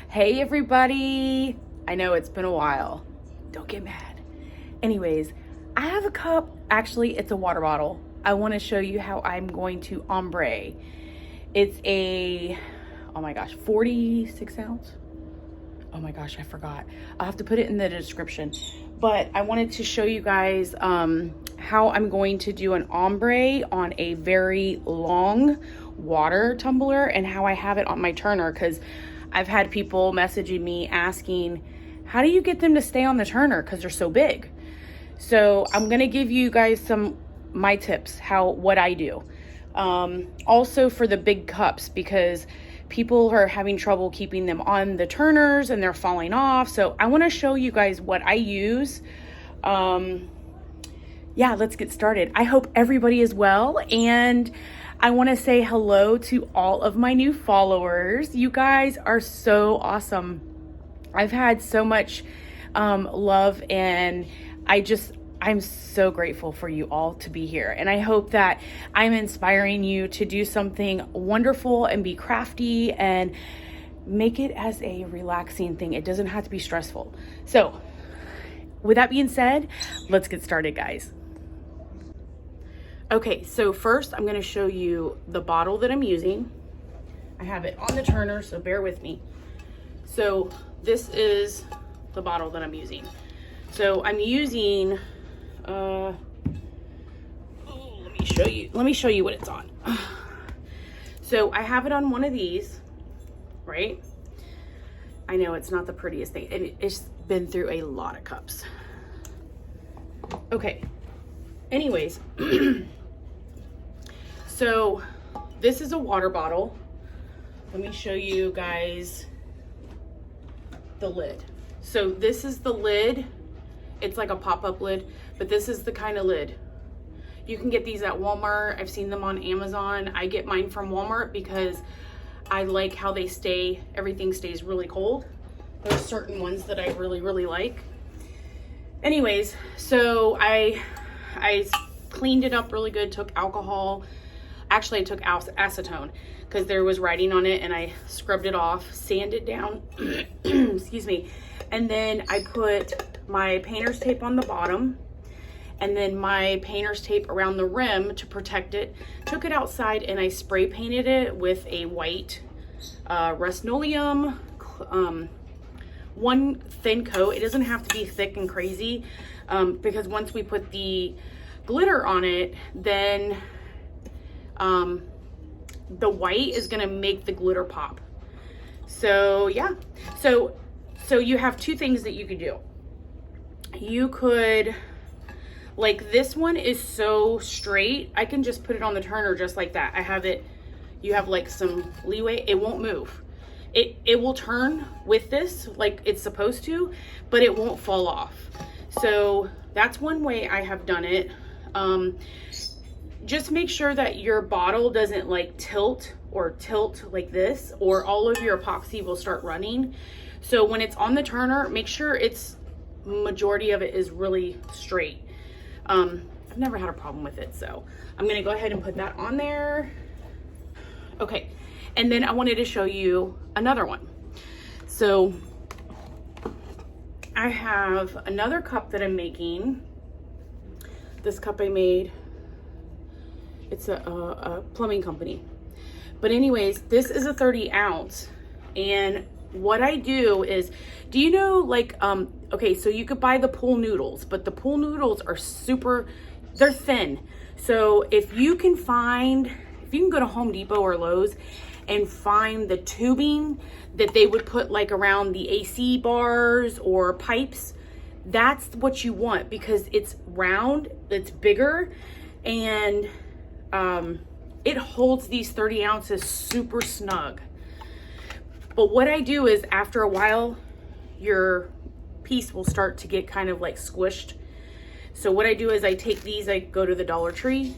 Hey everybody, I know it's been a while, don't get mad. Anyways, I have a cup, actually it's a water bottle. I want to show you how I'm going to ombre. It's a, oh my gosh, 46 ounce. Oh my gosh, I forgot. I'll have to put it in the description. But I wanted to show you guys how I'm going to do an ombre on a very long water tumbler and how I have it on my turner, because I've had people messaging me asking, how do you get them to stay on the turner? Because they're so big. So I'm going to give you guys my tips, what I do. Also for the big cups, because people are having trouble keeping them on the turners and they're falling off. So I want to show you guys what I use. Yeah, let's get started. I hope everybody is well, and I want to say hello to all of my new followers. You guys are so awesome. I've had so much love, and I'm so grateful for you all to be here. And I hope that I'm inspiring you to do something wonderful and be crafty and make it as a relaxing thing. It doesn't have to be stressful. So with that being said, let's get started, guys. Okay, so first I'm going to show you the bottle that I'm using. I have it on the turner, so bear with me. So this is the bottle that I'm using. So I'm using, let me show you what it's on. So I have it on one of these, right? I know it's not the prettiest thing. It's been through a lot of cups. Okay, anyways. So this is a water bottle. Let me show you guys the lid. So this is the lid. It's like a pop-up lid, but this is the kind of lid. You can get these at Walmart. I've seen them on Amazon. I get mine from Walmart because I like how they stay, everything stays really cold. There's certain ones that I really, really like. Anyways, so I cleaned it up really good, took alcohol. Actually, I took acetone because there was writing on it, and I scrubbed it off, sanded it down, excuse me. And then I put my painter's tape on the bottom, and then my painter's tape around the rim to protect it. Took it outside and I spray painted it with a white Rust-Oleum, one thin coat. It doesn't have to be thick and crazy, because once we put the glitter on it, then the white is gonna make the glitter pop. So yeah, so you have two things that you could do. You could, like, this one is so straight, I can just put it on the turner just like that. I have it, you have like some leeway, it won't move. It will turn with this like it's supposed to, but it won't fall off. So that's one way I have done it. Just make sure that your bottle doesn't like tilt like this, or all of your epoxy will start running. So when it's on the turner, make sure it's, majority of it is really straight. I've never had a problem with it, so I'm gonna go ahead and put that on there. Okay, and then I wanted to show you another one. So I have another cup that I'm making. This cup I made, it's a plumbing company. But anyways, this is a 30 ounce. And what I do is, do you know, like, okay, so you could buy the pool noodles, but the pool noodles are they're thin. So if you can go to Home Depot or Lowe's and find the tubing that they would put like around the AC bars or pipes, that's what you want, because it's round, it's bigger, and it holds these 30 ounces super snug. But what I do is, after a while, your piece will start to get kind of like squished. So what I do is I take these, I go to the Dollar Tree.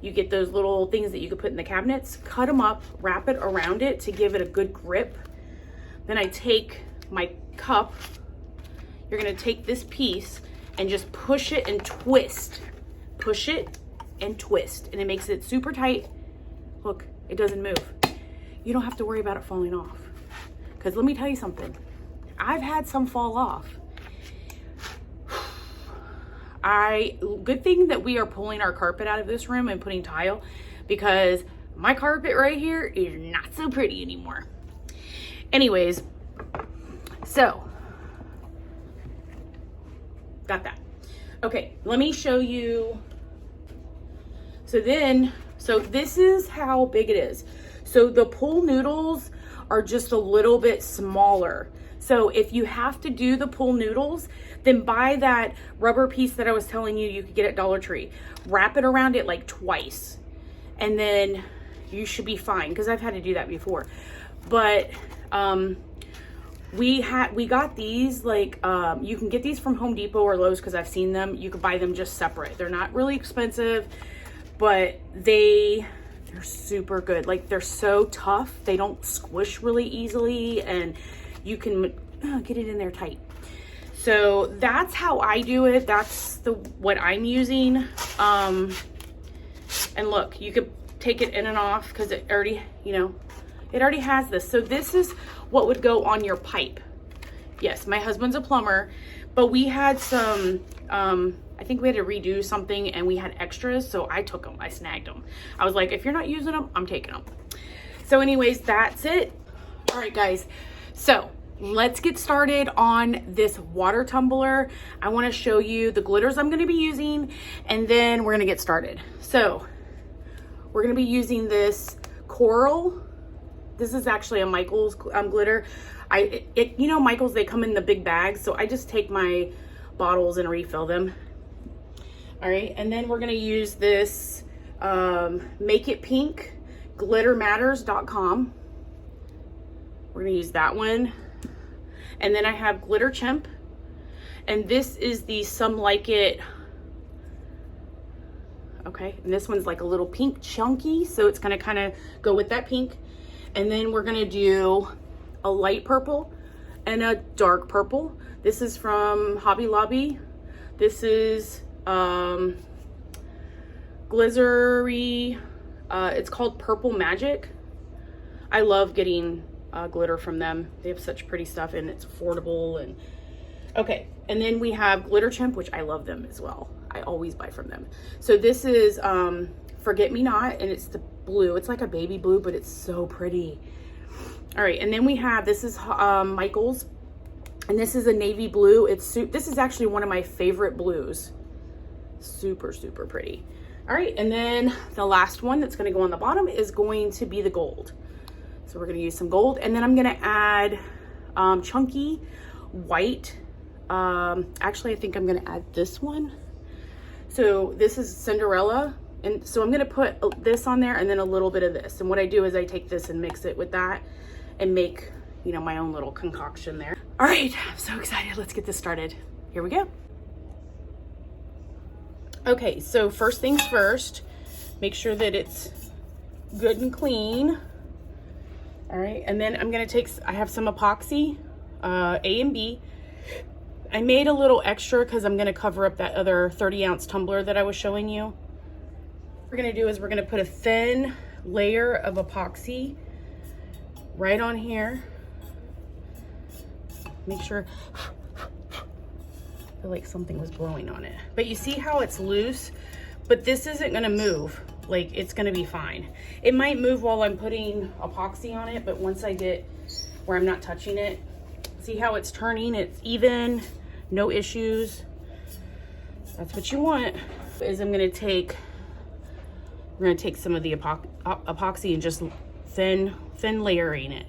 You get those little things that you could put in the cabinets, cut them up, wrap it around it to give it a good grip. Then I take my cup. You're gonna take this piece and just push it and twist. Push it and twist, and it makes it super tight. Look, it doesn't move. You don't have to worry about it falling off, Because let me tell you something. I've had some fall off. Good thing that we are pulling our carpet out of this room and putting tile, because my carpet right here is not so pretty anymore. Anyways, so got that. Okay, let me show you. So this is how big it is. So the pool noodles are just a little bit smaller. So if you have to do the pool noodles, then buy that rubber piece that I was telling you could get at Dollar Tree. Wrap it around it like twice, and then you should be fine, because I've had to do that before. But we got these, like, you can get these from Home Depot or Lowe's, because I've seen them. You can buy them just separate. They're not really expensive, but they're super good. Like, they're so tough. They don't squish really easily, and you can get it in there tight. So that's how I do it. That's what I'm using. And look, you could take it in and off, because it already, it already has this. So this is what would go on your pipe. Yes, my husband's a plumber, but we had some, I think we had to redo something, and we had extras, so I took them. I snagged them. I was like, if you're not using them, I'm taking them. So anyways, that's it. All right, guys. So let's get started on this water tumbler. I want to show you the glitters I'm going to be using, and then we're going to get started. So we're going to be using this coral. This is actually a Michael's glitter. Michael's, they come in the big bags, so I just take my bottles and refill them. All right, and then we're going to use this Make It Pink, glittermatters.com. We're going to use that one. And then I have glitter Chimp, and this is the SomeLike. Okay, and this one's like a little pink chunky, so it's gonna kind of go with that pink. And then we're gonna do a light purple and a dark purple. This is from Hobby Lobby. This is Glittery. It's called Purple Magic. I love getting glitter from them. They have such pretty stuff, and it's affordable. And okay, and then we have glitter Chimp, which I love them as well. I always buy from them. So this is Forget Me Not, and it's the blue. It's like a baby blue, but it's so pretty. All right, and then we have, this is Michael's, and this is a navy blue. This is actually one of my favorite blues. Super, super pretty. All right, and then the last one that's gonna go on the bottom is going to be the gold. So we're gonna use some gold, and then I'm gonna add chunky white. Actually, I think I'm gonna add this one. So this is Cinderella, and so I'm gonna put this on there and then a little bit of this. And what I do is I take this and mix it with that and make, my own little concoction there. All right, I'm so excited. Let's get this started. Here we go. Okay, so first things first, make sure that it's good and clean. All right, and then I'm gonna I have some epoxy, A and B. I made a little extra because I'm gonna cover up that other 30-ounce tumbler that I was showing you. What we're gonna do is we're gonna put a thin layer of epoxy right on here. Make sure, I feel like something was blowing on it. But you see how it's loose? But this isn't gonna move. Like, it's gonna be fine. It might move while I'm putting epoxy on it, but once I get where I'm not touching it, see how it's turning? It's even, no issues. That's what you want. Is we're gonna take some of the epoxy and just thin layering it.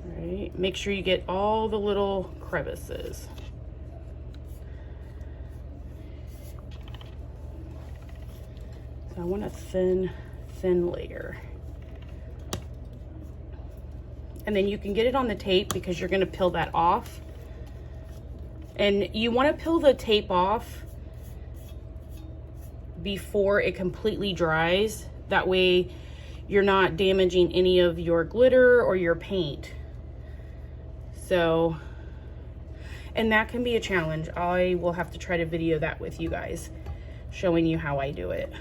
All right, make sure you get all the little crevices. So I want a thin layer. And then you can get it on the tape because you're gonna peel that off. And you wanna peel the tape off before it completely dries. That way you're not damaging any of your glitter or your paint. So, and that can be a challenge. I will have to try to video that with you guys, showing you how I do it.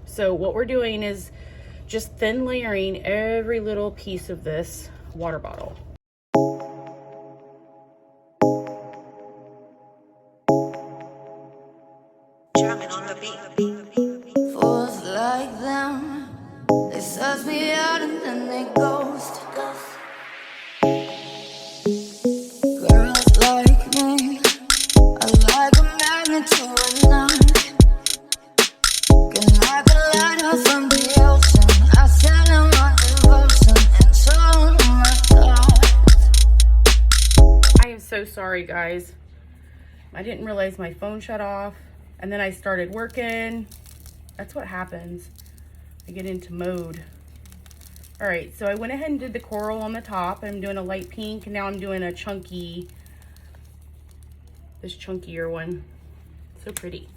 So what we're doing is just thin layering every little piece of this water bottle. Jamming on the beat. Fools like them, they suss me out and then they ghost. Girls like me, I like a magnet to a knife. Can like a lighter from the ocean. I sell them my devotion and so my thoughts. I am so sorry, guys. I didn't realize my phone shut off, and then I started working. That's what happens. I get into mode. All right, so I went ahead and did the coral on the top. I'm doing a light pink, and now I'm doing a chunky, this chunkier one. So pretty.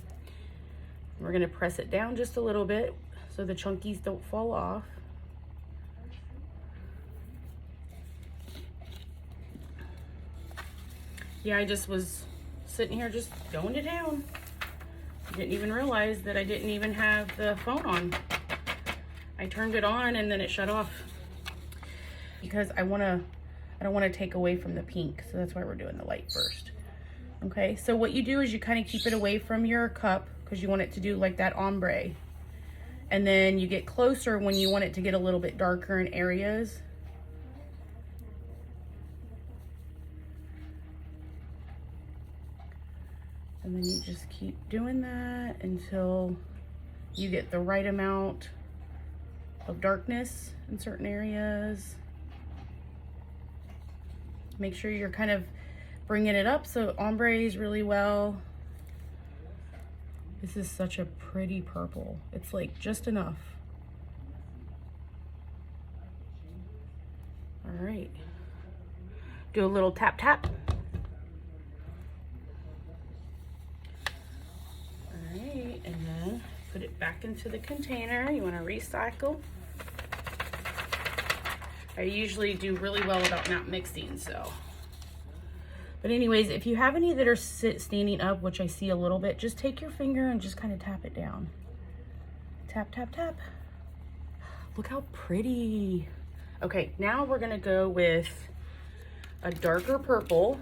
We're gonna press it down just a little bit so the chunkies don't fall off. Yeah, I just was sitting here just going to town. I didn't even realize that I didn't even have the phone on. I turned it on and then it shut off because I don't want to take away from the pink. So that's why we're doing the light first. Okay, so what you do is you kind of keep it away from your cup because you want it to do like that ombre. And then you get closer when you want it to get a little bit darker in areas. And then you just keep doing that until you get the right amount of darkness in certain areas. Make sure you're kind of bringing it up so it ombres really well. This is such a pretty purple. It's like just enough. All right. Do a little tap tap. And then put it back into the container. You want to recycle. I usually do really well about not mixing, so. But anyways, if you have any that are standing up, which I see a little bit, just take your finger and just kind of tap it down. Tap, tap, tap. Look how pretty. Okay, now we're gonna go with a darker purple.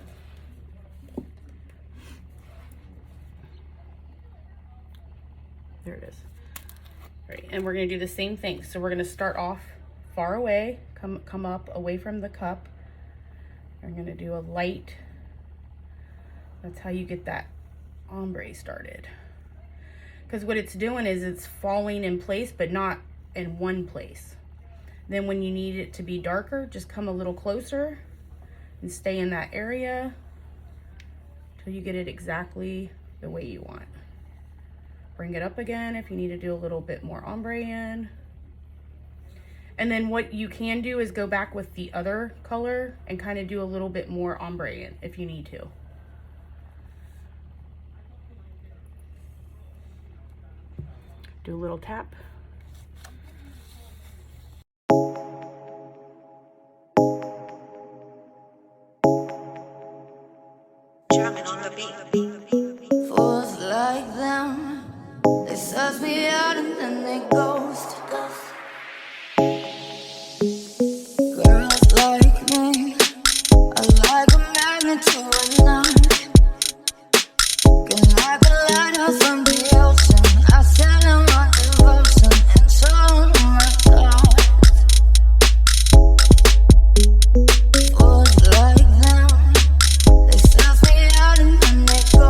There it is. All right, and we're gonna do the same thing. So we're gonna start off far away, come up away from the cup. I'm gonna do a light. That's how you get that ombre started. Because what it's doing is it's falling in place, but not in one place. Then when you need it to be darker, just come a little closer and stay in that area till you get it exactly the way you want. Bring it up again if you need to do a little bit more ombre in. And then what you can do is go back with the other color and kind of do a little bit more ombre in if you need to. Do a little tap. Jamming on the beat. Fools like them, they suss me out and then they ghost. Girls like me, I like a magnet to a knife. Can like a lighter from the ocean. I sell them my devotion and so my thoughts. Fools like them, they suss me out and then they ghost.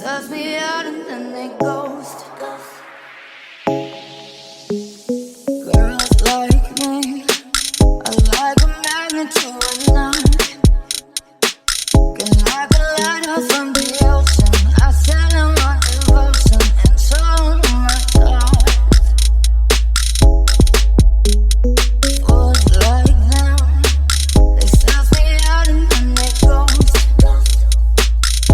suss me out and then they ghost. Girls like me are like a magnet to a knife. Can like a lighter from the ocean. I send them my devotion and so my thoughts. Fools like them, they suss me out and then they ghost.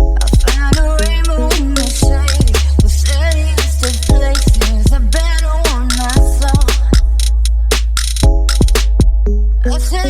I found a rainbow in the shade, the steadiest of places, a better one I saw. I said,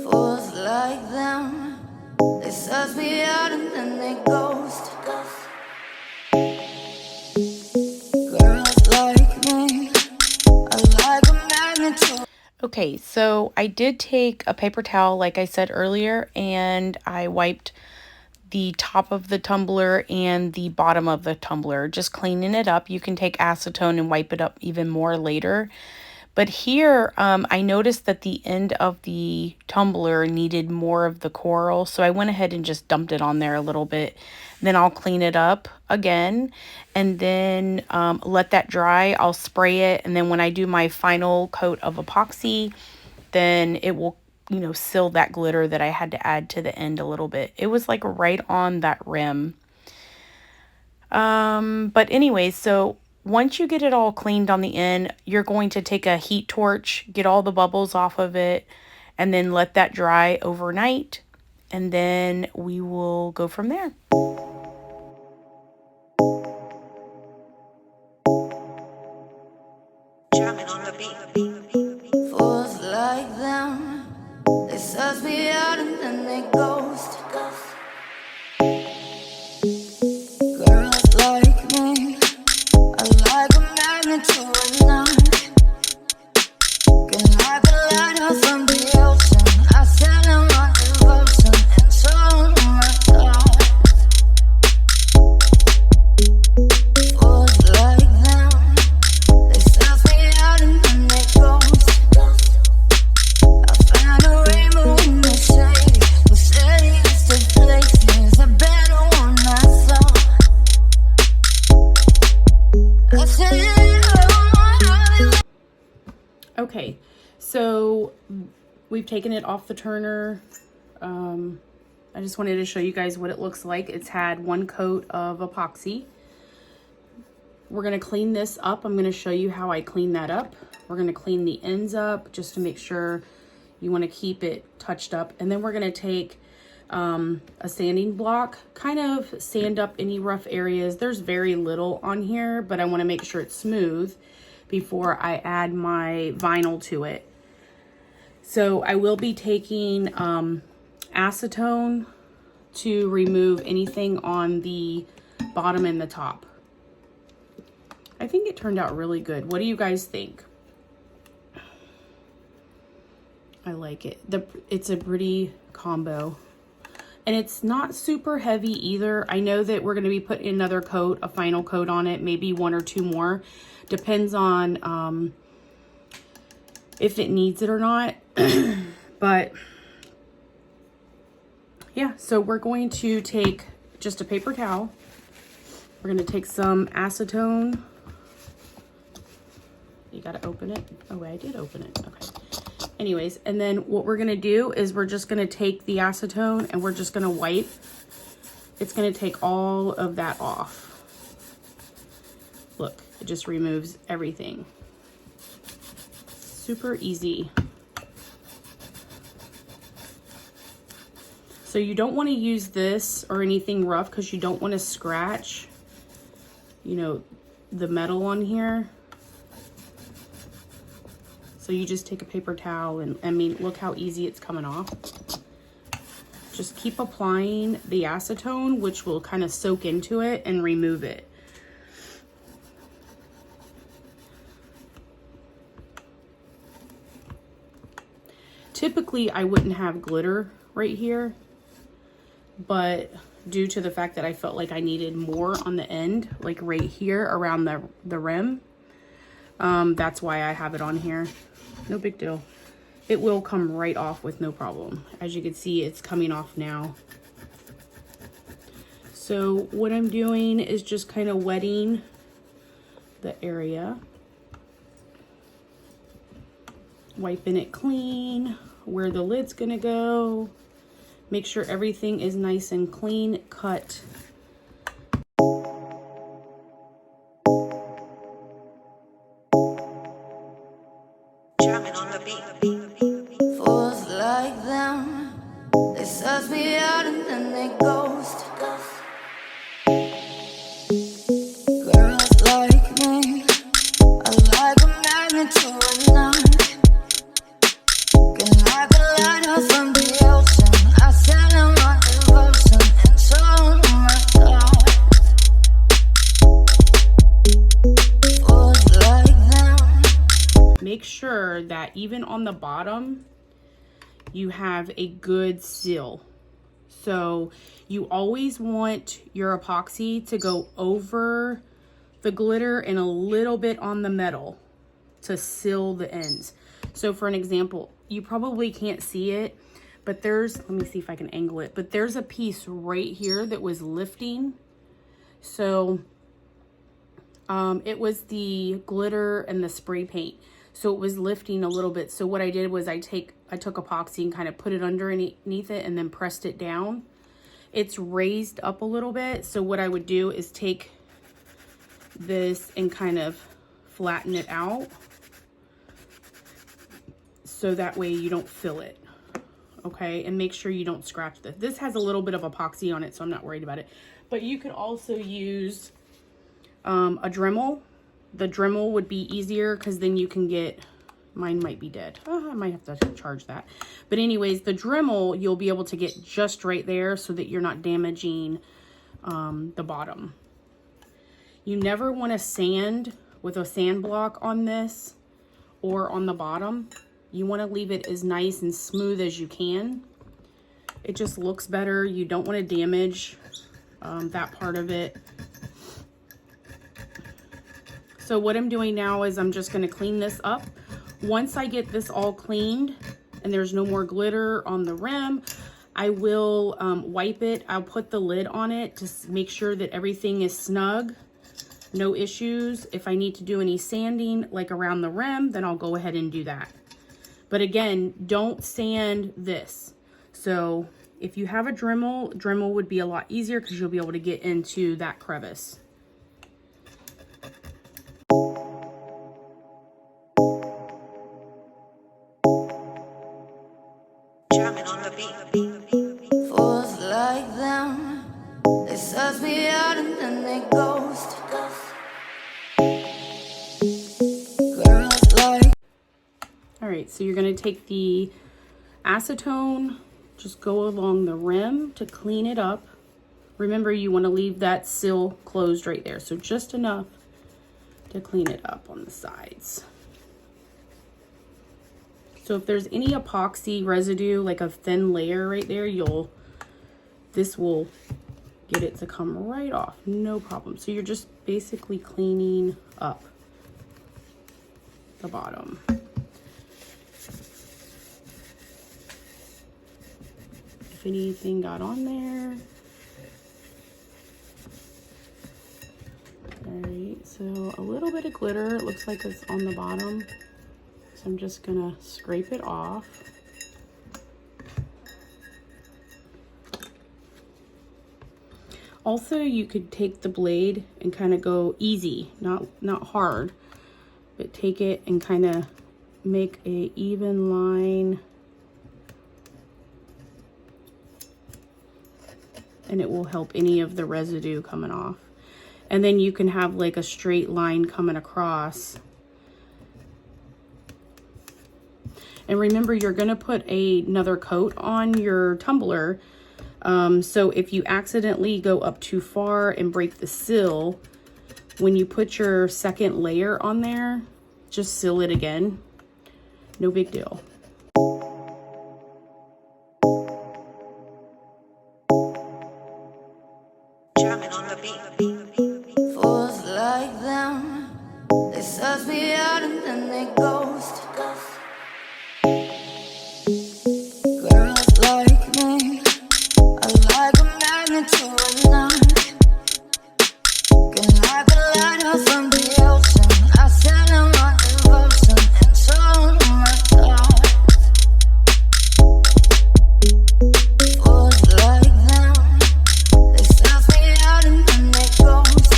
fools like them, they suss me out and then they ghost. Girls like me are like a magnet to. Okay, so I did take a paper towel, like I said earlier, and I wiped the top of the tumbler and the bottom of the tumbler, just cleaning it up. You can take acetone and wipe it up even more later. But here, I noticed that the end of the tumbler needed more of the coral, so I went ahead and just dumped it on there a little bit. Then I'll clean it up again, and then let that dry. I'll spray it, and then when I do my final coat of epoxy, then it will, you know, seal that glitter that I had to add to the end a little bit. It was like right on that rim. But anyway, so once you get it all cleaned on the end, you're going to take a heat torch, get all the bubbles off of it, and then let that dry overnight. And then we will go from there. Fools like them, they suss me out and then they ghost. Girls like me are like a magnet to a knife. So we've taken it off the turner. I just wanted to show you guys what it looks like. It's had one coat of epoxy. We're going to clean this up. I'm going to show you how I clean that up. We're going to clean the ends up just to make sure you want to keep it touched up. And then we're going to take a sanding block, kind of sand up any rough areas. There's very little on here, but I want to make sure it's smooth before I add my vinyl to it. So I will be taking acetone to remove anything on the bottom and the top. I think it turned out really good. What do you guys think? I like it. It's a pretty combo. And it's not super heavy either. I know that we're going to be putting another coat, a final coat on it, maybe one or two more. Depends on if it needs it or not. But yeah, so we're going to take just a paper towel. We're going to take some acetone. You got to open it. Oh, I did open it. Okay. Anyways, and then what we're going to do is we're just going to take the acetone and we're just going to wipe. It's going to take all of that off. Look, it just removes everything. Super easy. So you don't want to use this or anything rough because you don't want to scratch, you know, the metal on here. So you just take a paper towel and, I mean, look how easy it's coming off. Just keep applying the acetone, which will kind of soak into it and remove it. Typically, I wouldn't have glitter right here, but due to the fact that I felt like I needed more on the end, like right here around the rim, that's why I have it on here. No big deal. It will come right off with no problem. As you can see, it's coming off now. So what I'm doing is just kind of wetting the area, wiping it clean, where the lid's gonna go. Make sure everything is nice and clean cut. Fools like them, they suss me out and then they ghost. Girls like me, I like a magnet to a knife. Can like a lighter from the ocean. I sell them my devotion and show them my life. Fools like them. Make sure that even on the bottom, you have a good seal. So you always want your epoxy to go over the glitter and a little bit on the metal to seal the ends. So for an example, you probably can't see it, but there's, let me see if I can angle it, but there's a piece right here that was lifting. So it was the glitter and the spray paint. So it was lifting a little bit. So what I did was I took epoxy and kind of put it underneath it and then pressed it down. It's raised up a little bit. So what I would do is take this and kind of flatten it out. So that way you don't fill it. Okay, and make sure you don't scratch this. This has a little bit of epoxy on it, so I'm not worried about it. But you could also use a Dremel. The Dremel would be easier because then you can get, mine might be dead. Oh, I might have to charge that. But anyways, the Dremel, you'll be able to get just right there so that you're not damaging the bottom. You never want to sand with a sand block on this or on the bottom. You want to leave it as nice and smooth as you can. It just looks better. You don't want to damage that part of it. So what I'm doing now is I'm just going to clean this up. Once I get this all cleaned and there's no more glitter on the rim, I will wipe it. I'll put the lid on it to make sure that everything is snug, no issues. If I need to do any sanding like around the rim, then I'll go ahead and do that. But again, don't sand this. So if you have a Dremel would be a lot easier because you'll be able to get into that crevice. Fools like them, they suss me out and then they ghost. Girls like. All right, so you're gonna take the acetone, just go along the rim to clean it up. Remember, you want to leave that sill closed right there, so just enough to clean it up on the sides. So if there's any epoxy residue, like a thin layer right there, this will get it to come right off, no problem. So you're just basically cleaning up the bottom. If anything got on there. All right, so a little bit of glitter, it looks like it's on the bottom. So I'm just gonna scrape it off. Also, you could take the blade and kind of go easy, not hard, but take it and kind of make a even line. And it will help any of the residue coming off. And then you can have like a straight line coming across. And remember, you're gonna put another coat on your tumbler. So if you accidentally go up too far and break the sill, when you put your second layer on there, just seal it again. No big deal. Fools like them, they suss me out and then they ghost. Girls like me, I like a magnet to a knife. Can like a lighter from the ocean. I send them my devotion and so my thoughts. Fools like them, they suss me out and then they ghost.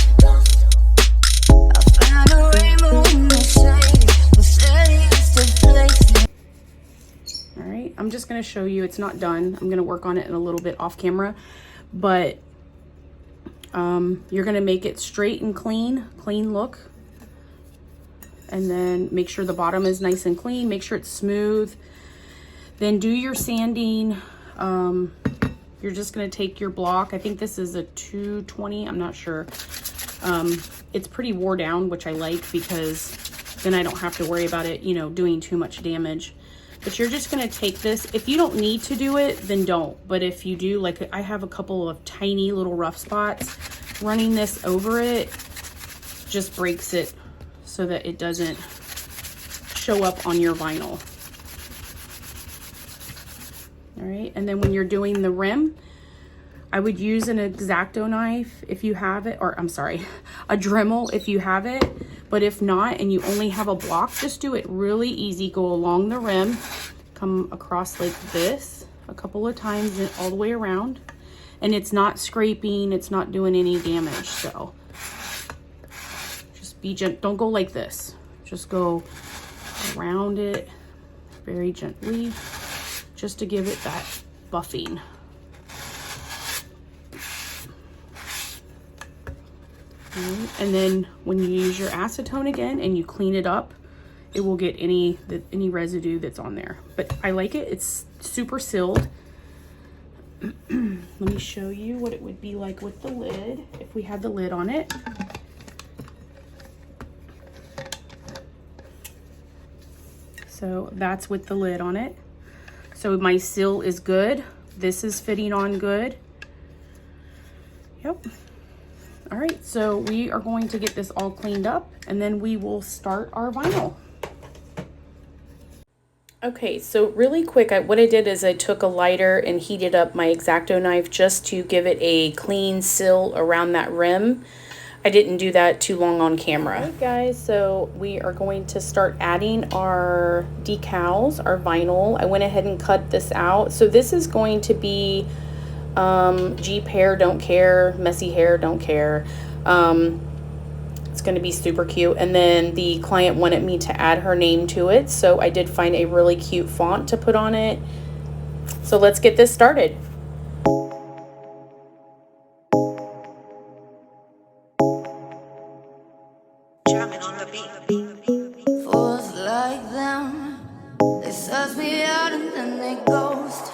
I found a rainbow in the shade, the steadiest of places. All right, I'm just gonna show you, it's not done. I'm gonna work on it in a little bit off camera, but you're gonna make it straight and clean look. And then make sure the bottom is nice and clean, make sure it's smooth. Then do your sanding. You're just gonna take your block. I think this is a 220, I'm not sure. It's pretty wore down, which I like because then I don't have to worry about it, you know, doing too much damage. But you're just gonna take this. If you don't need to do it, then don't. But if you do, like I have a couple of tiny little rough spots, running this over it just breaks it so that it doesn't show up on your vinyl. All right, and then when you're doing the rim, I would use an X-Acto knife if you have it, or I'm sorry, a Dremel if you have it. But if not, and you only have a block, just do it really easy. Go along the rim, come across like this a couple of times and all the way around. And it's not scraping, it's not doing any damage. So just be gentle, don't go like this. Just go around it very gently, just to give it that buffing. And then when you use your acetone again and you clean it up, it will get any residue that's on there. But I like it, it's super sealed. Let me show you what it would be like with the lid, if we had the lid on it. So that's with the lid on it. So my seal is good. This is fitting on good. Yep. All right, so we are going to get this all cleaned up and then we will start our vinyl. Okay, so really quick, what I did is I took a lighter and heated up my X-Acto knife just to give it a clean seal around that rim. I didn't do that too long on camera. Alright guys, so we are going to start adding our decals, our vinyl. I went ahead and cut this out. So this is going to be Jeep hair, don't care, messy hair, don't care. It's going to be super cute. And then the client wanted me to add her name to it, so I did find a really cute font to put on it. So let's get this started. Fools like them, they suss me out and then they ghost.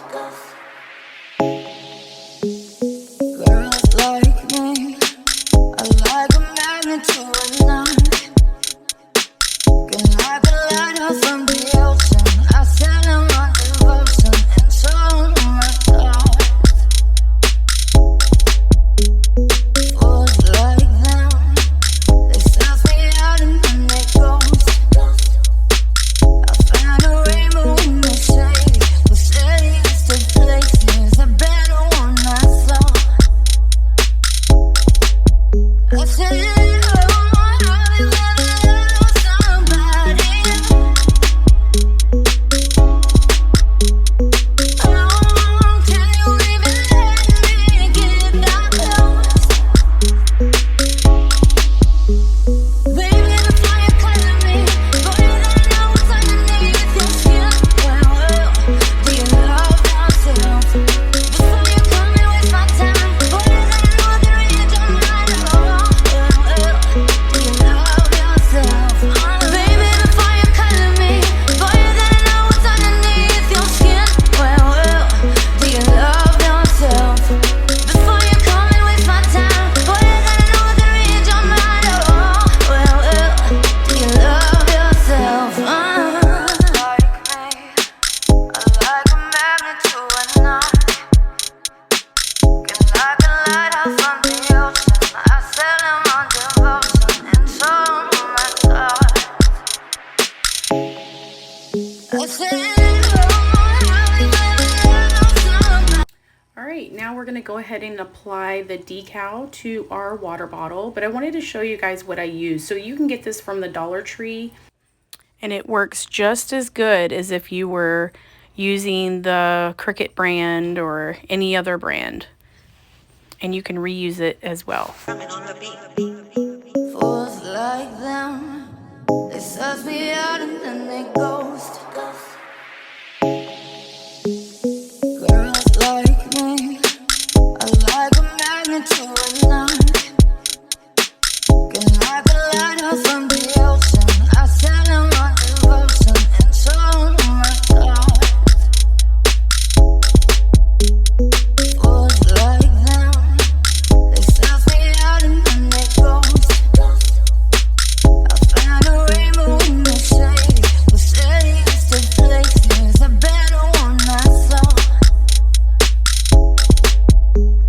Girls like me, I like a magnet to a knife. Can like a lighter from the ocean, I sell them my devotion and so my thoughts. Fools like them, they suss me out and then they ghost. I found a rainbow in the shade, the shadiest of places, a better one I saw. I said, oh, I'll be with somebody. Oh, can you even let me get that close? Baby, the fire calling me, boy, you don't know what's underneath your skin. Well, do you love yourself? Before you come and waste my time, boy, you don't know the read your mind. Do you love yourself? Baby, the fire calling me, boy, you don't know what's underneath your skin. Well, do you love yourself? Before you come and waste my time, boy, you don't know the read your mind. Do you love yourself? Like me, I like a magnet to a knife. Can like a lighter from the ocean, I sell them on devotion and so my thoughts. I said, All right, now we're gonna go ahead and apply the decal to our water bottle, but I wanted to show you guys what I use. So you can get this from the Dollar Tree, and it works just as good as if you were using the Cricut brand or any other brand, and you can reuse it as well. fools like them, they suss me out and then they ghost. Girls like me, I like a magnet to a knife. Can like a lighter from the ocean, I sell them my devotion and so my thoughts. Fools like them, they suss me out and then they ghost. I found a rainbow in the shade, the shadiest of places, a better one I saw.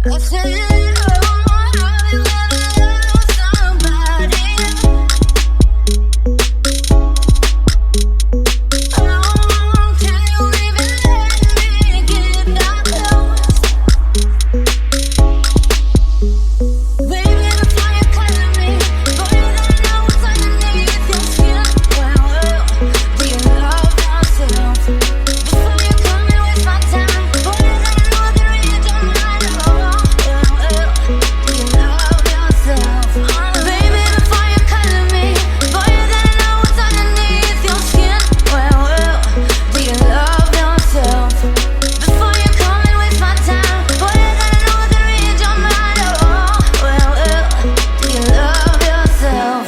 I said, oh, I'll be with somebody. Oh, can you even let me get that close? Baby, the fire calling me, boy, you don't know what's underneath your skin. Well, do you love yourself? Before you come and waste my time, boy, you don't know the read your mind. Do you love yourself? Baby, the fire calling me, boy, you don't know what's underneath your skin. Well, do you love yourself? Before you come and waste my time, boy, you don't know the read your mind. Do you love yourself?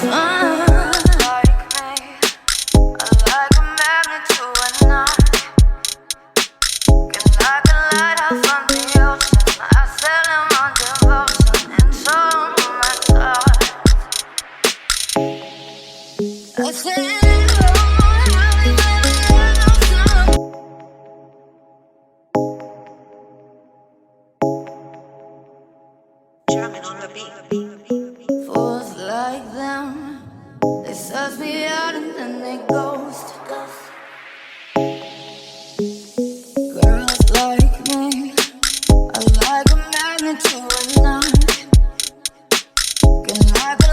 Like me, I like a magnet to a knife. Can like a lighter from the ocean, I sell them on devotion and so my thoughts. I said, oh, I'll be with some. Fools like them, they suss me out and then they ghost. Girls like me, I like a magnet to a knife. Can like a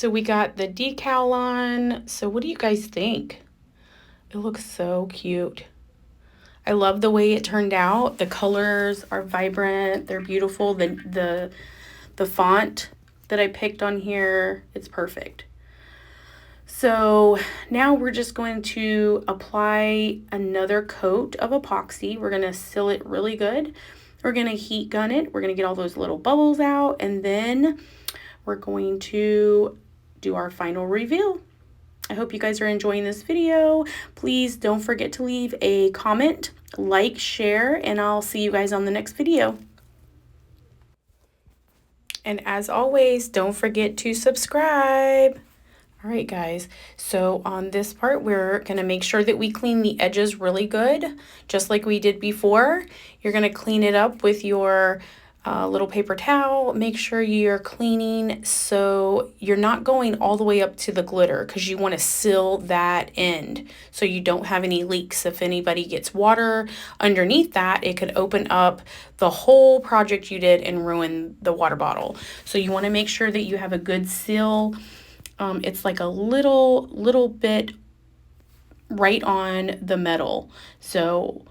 So we got the decal on. So what do you guys think? It looks so cute. I love the way it turned out. The colors are vibrant. They're beautiful. The font that I picked on here, it's perfect. So now we're just going to apply another coat of epoxy. We're going to seal it really good. We're going to heat gun it. We're going to get all those little bubbles out, and then we're going to do our final reveal. I hope you guys are enjoying this video. Please don't forget to leave a comment, like, share, and I'll see you guys on the next video. And as always, don't forget to subscribe. All right, guys, so on this part, we're gonna make sure that we clean the edges really good, just like we did before. You're gonna clean it up with your little paper towel. Make sure you're cleaning so you're not going all the way up to the glitter, because you want to seal that end so you don't have any leaks. If anybody gets water underneath that, it could open up the whole project you did and ruin the water bottle. So you want to make sure that you have a good seal. It's like a little bit right on the metal. So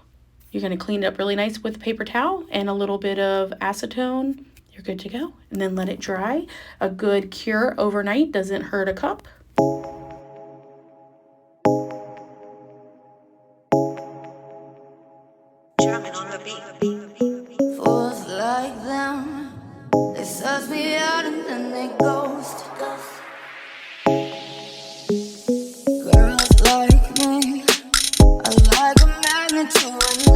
you're going to clean it up really nice with a paper towel and a little bit of acetone. You're good to go. And then let it dry. A good cure overnight doesn't hurt a cup. Drumming on the beat. Fools like them, they suss me out and then they ghost. Girls like me, I like a magnet to a